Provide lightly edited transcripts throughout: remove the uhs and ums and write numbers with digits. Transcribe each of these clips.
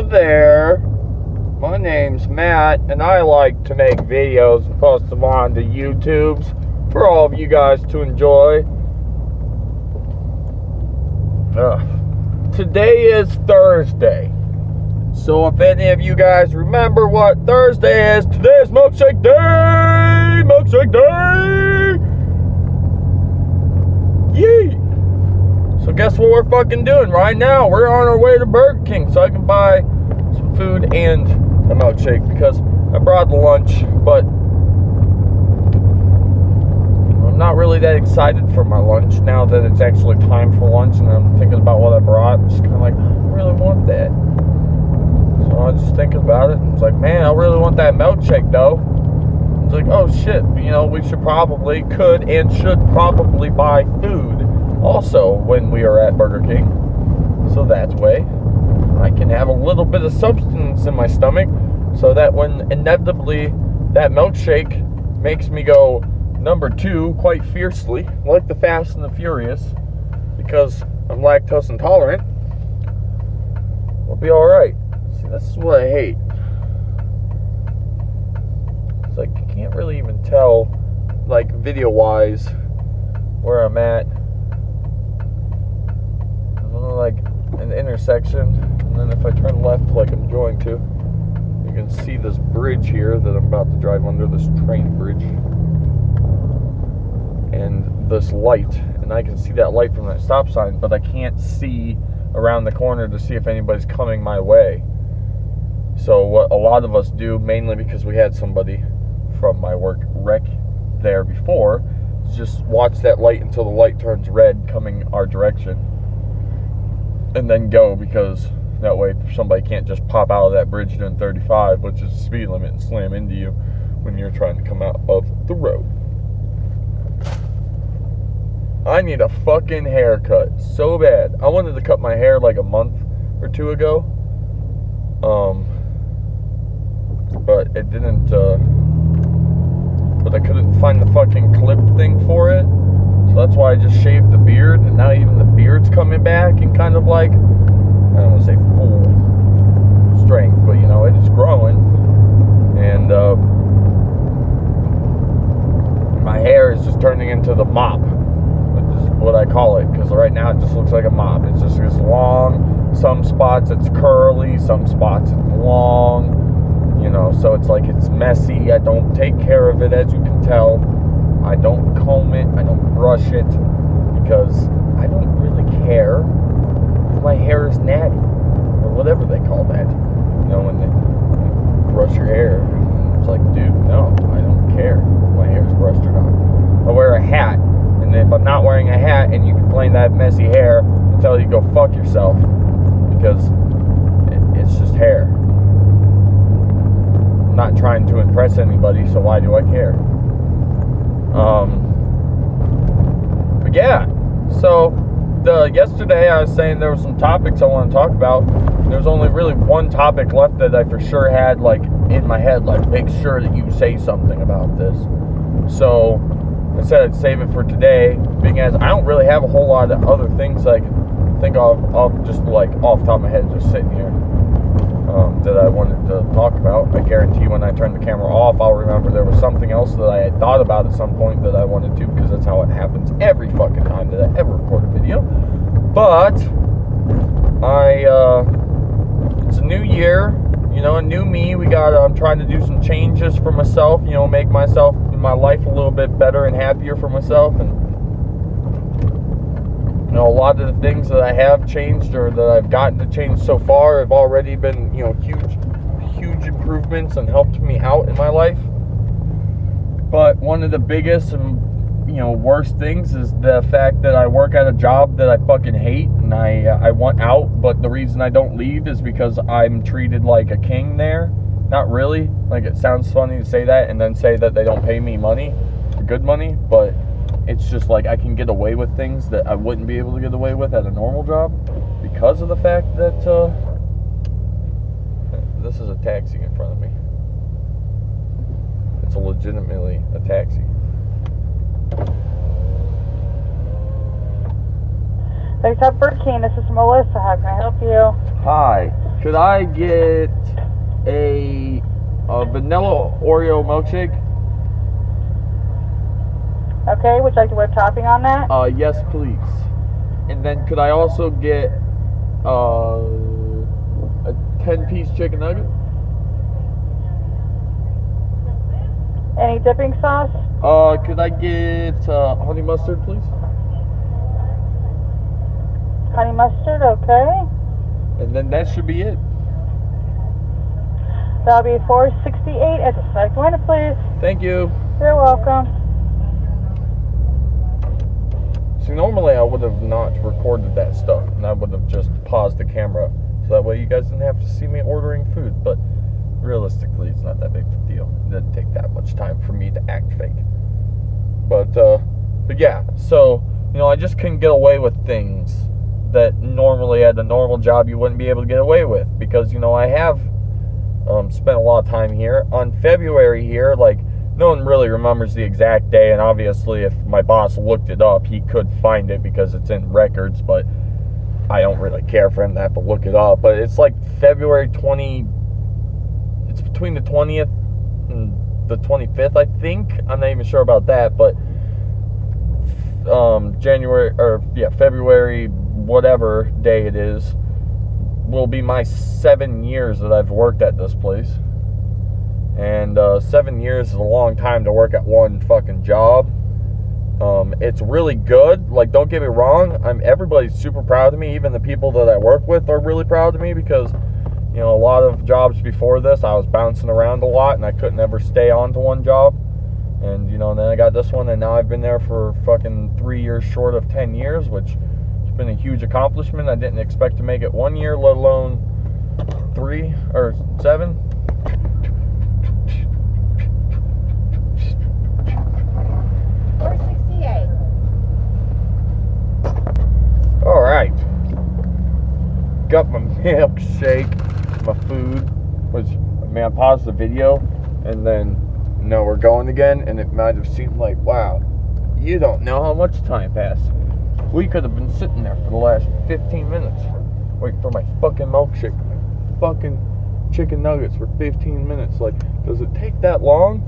there. My name's Matt, and I like to make videos and post them on the YouTubes for all of you guys to enjoy. Today is Thursday. So if any of you guys remember what Thursday is, today is Milkshake Day! Milkshake Day! Yee! So guess what we're fucking doing right now? We're on our way to Burger King so I can buy some food and a milkshake because I brought the lunch, but I'm not really that excited for my lunch now that it's actually time for lunch and I'm thinking about what I brought. I'm just kind of like, I don't really want that. So I was just thinking about it and it's like, man, I really want that milkshake though. It's like, oh shit, you know, we should probably, could and should probably buy food also when we are at Burger King. So that way I can have a little bit of substance in my stomach so that when inevitably that milkshake makes me go number 2 quite fiercely, like the Fast and the Furious, because I'm lactose intolerant, we'll be alright. See, this is what I hate. It's like you can't really even tell, like video wise, where I'm at. Like an intersection, and then if I turn left like I'm going to, you can see this bridge here that I'm about to drive under, this train bridge, and this light, and I can see that light from that stop sign, but I can't see around the corner to see if anybody's coming my way. So what a lot of us do, mainly because we had somebody from my work wreck there before, is just watch that light until the light turns red coming our direction and then go, because that way somebody can't just pop out of that bridge doing 35, which is the speed limit, and slam into you when you're trying to come out of the road. I need a fucking haircut so bad. I wanted to cut my hair like a month or 2 ago, but it didn't, but I couldn't find the fucking clip thing for it. So that's why I just shaved the beard, and now even the beard's coming back in kind of like, I don't want to say full strength, but you know, it is growing. And my hair is just turning into the mop, which is what I call it, because right now it just looks like a mop. It's just this long, some spots it's curly, some spots it's long, you know, so it's like it's messy. I don't take care of it, as you can tell. I don't comb it, I don't brush it, because I don't really care if my hair is natty, or whatever they call that. You know, when they brush your hair, it's like, dude, no, I don't care if my hair is brushed or not. I wear a hat, and if I'm not wearing a hat and you complain that I have messy hair, I tell you go fuck yourself, because it's just hair. I'm not trying to impress anybody, so why do I care? But yeah, so yesterday I was saying there were some topics I want to talk about. There's only really one topic left that I for sure had like in my head, like make sure that you say something about this. So I said I'd save it for today, being as I don't really have a whole lot of other things I can think of just like off the top of my head, just sitting here, that I wanted to talk about. I guarantee when I turn the camera off, I'll remember there was something else that I had thought about at some point that I wanted to, because that's how it happens every fucking time that I ever record a video. But it's a new year, you know, a new me. I'm trying to do some changes for myself, you know, make my life a little bit better and happier for myself. And you know, a lot of the things that I have changed or that I've gotten to change so far have already been, you know, huge improvements and helped me out in my life. But one of the biggest and, you know, worst things is the fact that I work at a job that I fucking hate, and I want out, but the reason I don't leave is because I'm treated like a king there. Not really. Like, it sounds funny to say that and then say that they don't pay me money, good money, but it's just like I can get away with things that I wouldn't be able to get away with at a normal job because of the fact that this is a taxi in front of me. It's legitimately a taxi. Thanks, Burger King. This is Melissa. How can I help you? Hi. Could I get a vanilla Oreo milkshake? Okay, would you like to whip topping on that? Yes, please. And then could I also get a 10-piece chicken nugget? Any dipping sauce? Could I get honey mustard, please? Honey mustard, okay. And then that should be it. That'll be $4.68 at the select window, please. Thank you. You're welcome. See, normally I would have not recorded that stuff, and I would have just paused the camera, so that way you guys didn't have to see me ordering food, but realistically, it's not that big of a deal. It didn't take that much time for me to act fake. But yeah, so, you know, I just couldn't get away with things that normally at a normal job you wouldn't be able to get away with, because, you know, I have spent a lot of time here. On February here, like, no one really remembers the exact day, and obviously if my boss looked it up, he could find it because it's in records, but I don't really care for him to have to look it up. But it's like February 20, it's between the 20th and the 25th, I think. I'm not even sure about that, but February, whatever day it is, will be my 7 years that I've worked at this place. And 7 years is a long time to work at one fucking job. It's really good. Like, don't get me wrong, everybody's super proud of me. Even the people that I work with are really proud of me, because, you know, a lot of jobs before this, I was bouncing around a lot, and I couldn't ever stay on to one job. And, you know, then I got this one, and now I've been there for fucking 3 years short of 10 years, which has been a huge accomplishment. I didn't expect to make it 1 year, let alone 3 or 7. Alright. Got my milkshake, my food, which, I mean, I paused the video, and then, now we're going again, and it might have seemed like, wow, you don't know how much time passed. We could have been sitting there for the last 15 minutes, waiting for my fucking milkshake, my fucking chicken nuggets for 15 minutes. Like, does it take that long?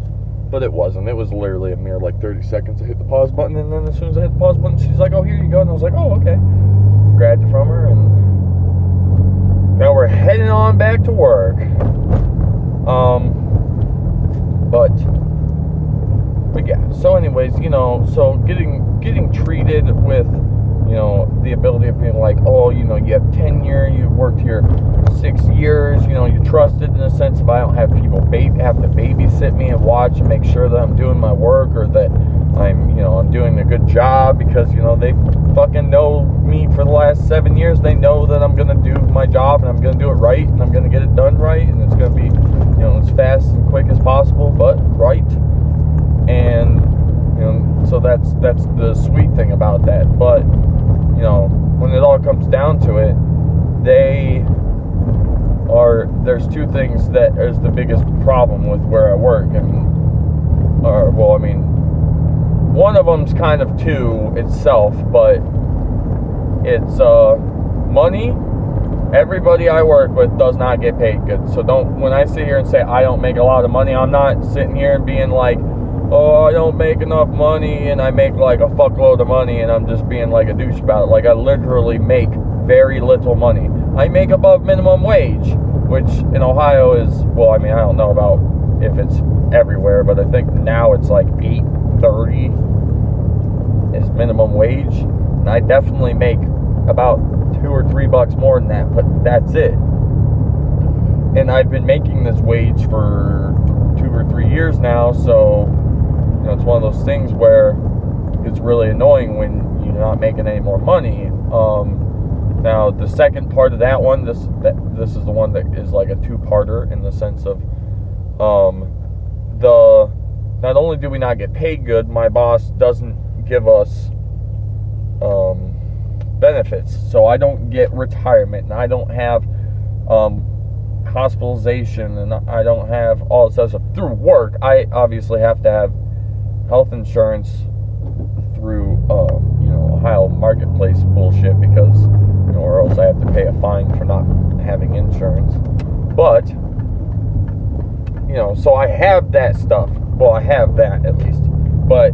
But it wasn't. It was literally a mere, like, 30 seconds to hit the pause button, and then as soon as I hit the pause button, she's like, oh, here you go, and I was like, oh, okay. Grabbed it from her, and now we're heading on back to work. But yeah, so anyways, you know, so getting treated with, you know, the ability of being like, oh, you know, you have tenure, you've worked here 6 years, you know, you're trusted in a sense. If I don't have people have to babysit me and watch and make sure that I'm doing my work, or that I'm doing a good job, because, you know, they fucking know me for the last 7 years. They know that I'm gonna do my job, and I'm gonna do it right, and I'm gonna get it done right, and it's gonna be, you know, as fast and quick as possible, but right. And, you know, so that's the sweet thing about that. But, you know, when it all comes down to it, there's two things that is the biggest problem with where I work, one of them's kind of two itself, but it's money. Everybody I work with does not get paid good. So when I sit here and say I don't make a lot of money, I'm not sitting here and being like, oh, I don't make enough money, and I make like a fuckload of money, and I'm just being like a douche about it. Like, I literally make very little money. I make above minimum wage, which in Ohio is, well, I mean, I don't know about if it's everywhere, but I think now it's like $8.30 is minimum wage, and I definitely make about $2 or $3 more than that, but that's it. And I've been making this wage for 2 or 3 years now, so, you know, it's one of those things where it's really annoying when you're not making any more money. Now, the second part of that one, this is the one that is like a two-parter, in the sense of, not only do we not get paid good, my boss doesn't give us benefits. So I don't get retirement, and I don't have hospitalization, and I don't have all this other stuff through work. I obviously have to have health insurance through Ohio marketplace bullshit, because, you know, or else I have to pay a fine for not having insurance. But, so I have that stuff. Well, I have that at least. But,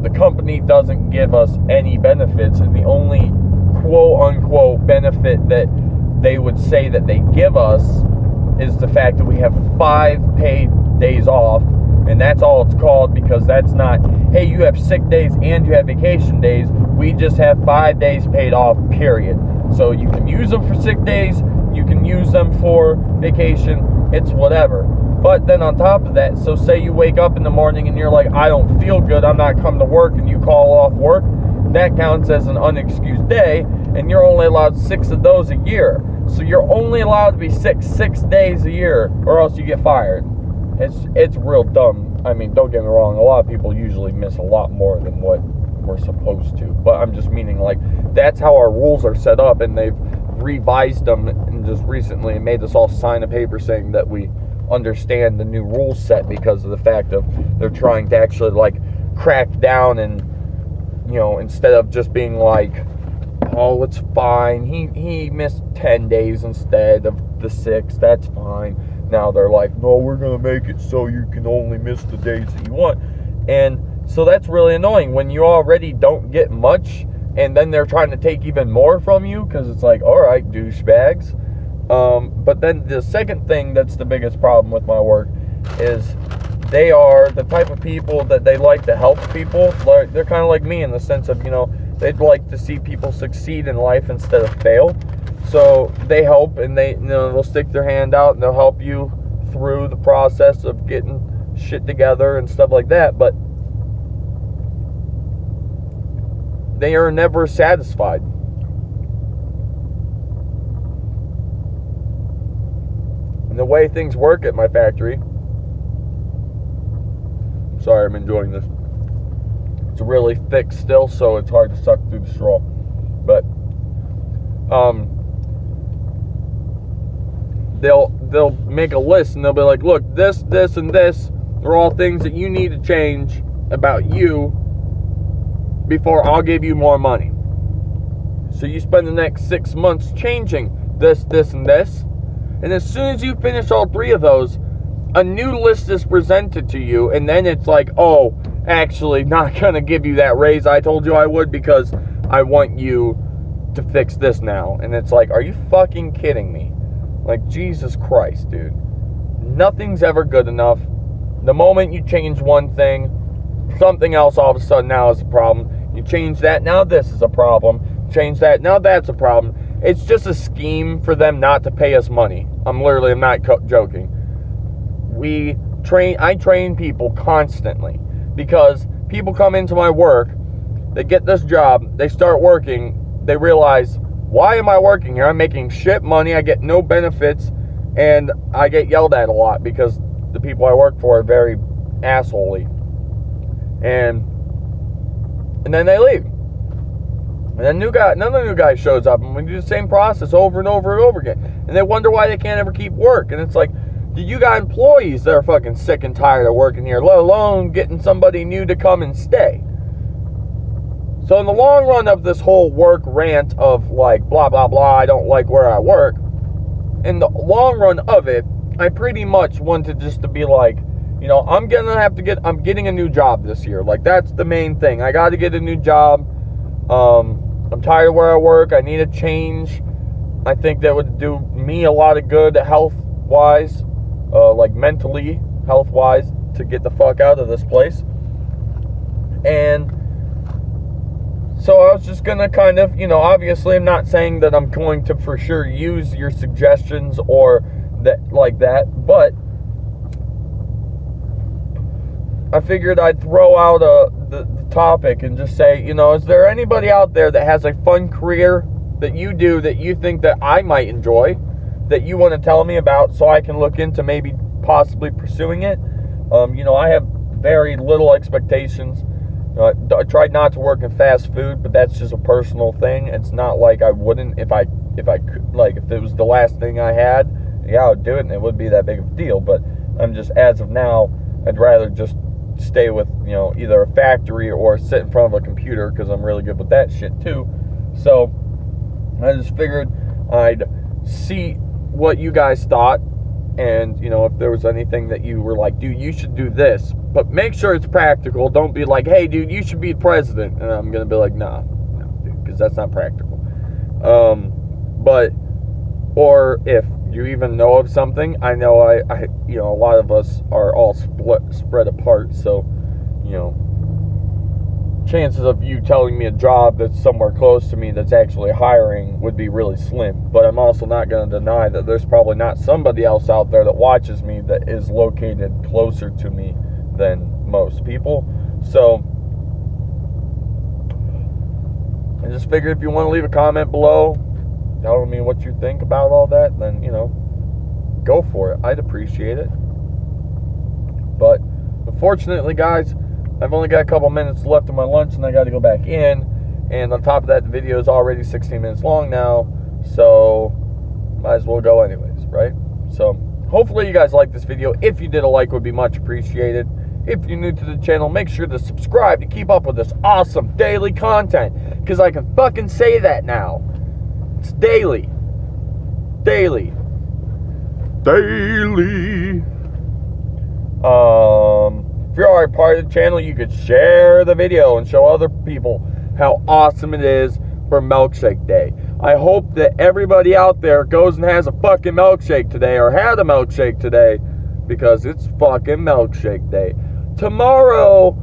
the company doesn't give us any benefits, and the only quote-unquote benefit that they would say that they give us is the fact that we have 5 paid days off, and that's all it's called, because that's not, hey, you have sick days and you have vacation days. We just have 5 days paid off, period. So you can use them for sick days, you can use them for vacation, it's whatever. But then on top of that, so say you wake up in the morning and you're like, I don't feel good, I'm not coming to work, and you call off work, that counts as an unexcused day, and you're only allowed 6 of those a year. So you're only allowed to be sick 6 days a year, or else you get fired. It's real dumb. I mean, don't get me wrong, a lot of people usually miss a lot more than what we're supposed to. But I'm just meaning, like, that's how our rules are set up, and they've revised them and just recently made us all sign a paper saying that we understand the new rule set, because of the fact of they're trying to actually, like, crack down and, instead of just being like, oh, it's fine, he missed 10 days instead of the 6, that's fine. Now they're like, no, we're going to make it so you can only miss the days that you want. And so that's really annoying when you already don't get much, and then they're trying to take even more from you, because it's like, all right, douchebags. But then the second thing that's the biggest problem with my work is they are the type of people that they like to help people. They're kind of like me in the sense of, they'd like to see people succeed in life instead of fail. So they help, and they'll stick their hand out and they'll help you through the process of getting shit together and stuff like that. But they are never satisfied. And the way things work at my factory, sorry, I'm enjoying this. It's really thick still, so it's hard to suck through the straw. But they'll make a list, and they'll be like, look, this, and this are all things that you need to change about you before I'll give you more money. So you spend the next 6 months changing this, and this. And as soon as you finish all 3 of those, a new list is presented to you, and then it's like, oh, actually not gonna give you that raise I told you I would, because I want you to fix this now. And it's like, are you fucking kidding me? Like, Jesus Christ, dude. Nothing's ever good enough. The moment you change one thing, something else all of a sudden now is a problem. You change that, now this is a problem. Change that, now that's a problem. It's just a scheme for them not to pay us money. I'm not joking. I train people constantly, because people come into my work, they get this job, they start working, they realize, why am I working here? I'm making shit money, I get no benefits, and I get yelled at a lot because the people I work for are very assholey. And then they leave. And then another new guy shows up, and we do the same process over and over and over again. And they wonder why they can't ever keep work. And it's like, dude, you got employees that are fucking sick and tired of working here, let alone getting somebody new to come and stay. So in the long run of this whole work rant of like, blah, blah, blah, I don't like where I work, in the long run of it, I pretty much wanted just to be like, I'm getting a new job this year. Like, that's the main thing. I got to get a new job. I'm tired of where I work. I need a change. I think that would do me a lot of good health-wise, like mentally, health-wise, to get the fuck out of this place. And so I was just going to kind of, obviously I'm not saying that I'm going to for sure use your suggestions or that like that, but I figured I'd throw out the topic and just say, is there anybody out there that has a fun career that you do that you think that I might enjoy, that you want to tell me about so I can look into maybe possibly pursuing it? I have very little expectations. I tried not to work in fast food, but that's just a personal thing. It's not like I wouldn't if I could, like, if it was the last thing I had, yeah, I would do it and it wouldn't be that big of a deal. But I'm just, as of now, I'd rather just stay with, either a factory or sit in front of a computer, because I'm really good with that shit too. So I just figured I'd see what you guys thought, and you know, if there was anything that you were like, dude, you should do this, but make sure it's practical. Don't be like, hey, dude, you should be president, and I'm gonna be like, nah, no, dude, because that's not practical. But or if you even know of something, I know I you know, a lot of us are all spread apart, so you know, chances of you telling me a job that's somewhere close to me that's actually hiring would be really slim. But I'm also not going to deny that there's probably not somebody else out there that watches me that is located closer to me than most people. So I just figured if you want to leave a comment below telling me what you think about all that, then, you know, go for it. I'd appreciate it. But unfortunately, guys, I've only got a couple minutes left of my lunch, and I got to go back in. And on top of that, the video is already 16 minutes long now, so might as well go anyways, right? So hopefully you guys like this video. If you did, a like would be much appreciated. If you're new to the channel, make sure to subscribe to keep up with this awesome daily content, because I can fucking say that now. It's daily. Daily. Daily. If you're already part of the channel, you could share the video and show other people how awesome it is for Milkshake Day. I hope that everybody out there goes and has a fucking milkshake today, or had a milkshake today, because it's fucking Milkshake Day. Tomorrow,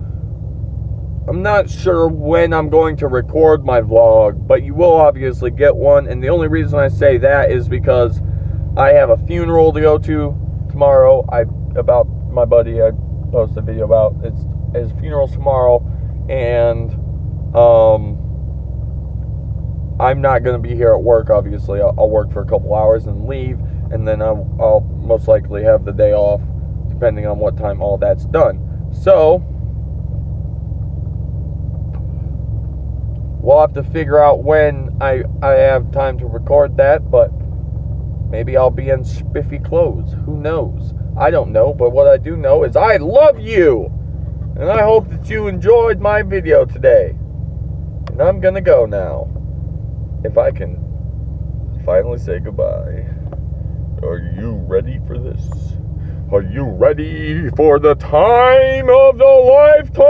I'm not sure when I'm going to record my vlog, but you will obviously get one, and the only reason I say that is because I have a funeral to go to tomorrow. About my buddy, I post a video about his funeral tomorrow, and I'm not going to be here at work. Obviously, I'll work for a couple hours and leave, and then I'll most likely have the day off, depending on what time all that's done. So we'll have to figure out when I have time to record that, but maybe I'll be in spiffy clothes. Who knows? I don't know, but what I do know is I love you! And I hope that you enjoyed my video today. And I'm gonna go now. If I can finally say goodbye. Are you ready for this? Are you ready for the time of the lifetime?